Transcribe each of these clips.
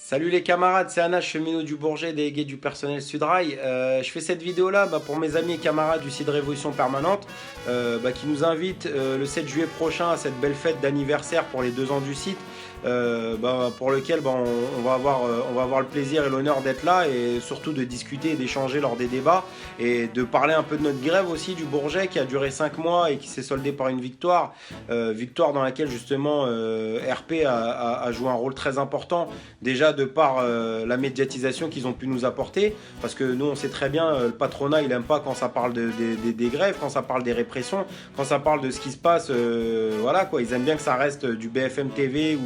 Salut les camarades, c'est Anna, cheminot du Bourget, délégué du personnel Sudrail. Je fais cette vidéo là pour mes amis et camarades du site Révolution Permanente qui nous invitent le 7 juillet prochain à cette belle fête d'anniversaire pour les 2 ans du site. Pour lequel on va avoir le plaisir et l'honneur d'être là et surtout de discuter et d'échanger lors des débats et de parler un peu de notre grève aussi du Bourget qui a duré 5 mois et qui s'est soldée par une victoire. Victoire dans laquelle justement RP a joué un rôle très important, déjà de par la médiatisation qu'ils ont pu nous apporter, parce que nous on sait très bien, le patronat il aime pas quand ça parle des grèves, quand ça parle des répressions, quand ça parle de ce qui se passe, voilà quoi, ils aiment bien que ça reste du BFM TV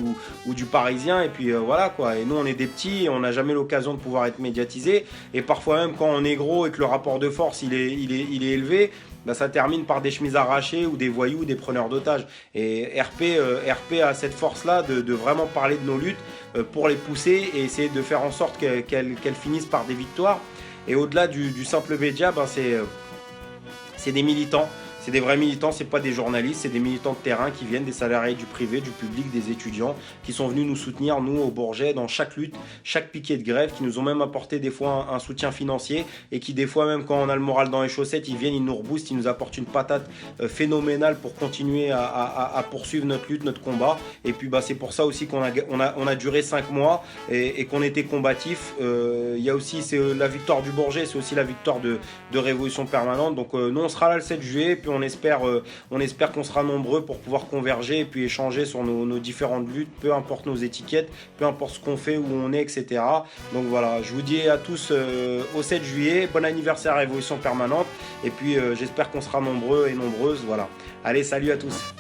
ou du Parisien, et puis voilà quoi. Et nous on est des petits, et on n'a jamais l'occasion de pouvoir être médiatisés, et parfois même quand on est gros et que le rapport de force il est élevé, ça termine par des chemises arrachées ou des voyous, des preneurs d'otages. Et RP a cette force-là de vraiment parler de nos luttes pour les pousser et essayer de faire en sorte qu'elles finissent par des victoires. Et au-delà du simple média, c'est des militants. C'est des vrais militants, c'est pas des journalistes, c'est des militants de terrain qui viennent des salariés du privé, du public, des étudiants, qui sont venus nous soutenir, nous, au Bourget, dans chaque lutte, chaque piquet de grève, qui nous ont même apporté des fois un soutien financier et qui, des fois, même quand on a le moral dans les chaussettes, ils viennent, ils nous reboostent, ils nous apportent une patate phénoménale pour continuer à poursuivre notre lutte, notre combat. Et puis, c'est pour ça aussi qu'on a duré 5 mois et qu'on était combatifs. Il y a aussi la victoire du Bourget, c'est aussi la victoire de Révolution Permanente. Donc, nous, on sera là le 7 juillet, puis on espère qu'on sera nombreux pour pouvoir converger et puis échanger sur nos différentes luttes, peu importe nos étiquettes, peu importe ce qu'on fait, où on est, etc. Donc voilà, je vous dis à tous au 7 juillet, bon anniversaire à Révolution Permanente, et puis j'espère qu'on sera nombreux et nombreuses, voilà. Allez, salut à tous.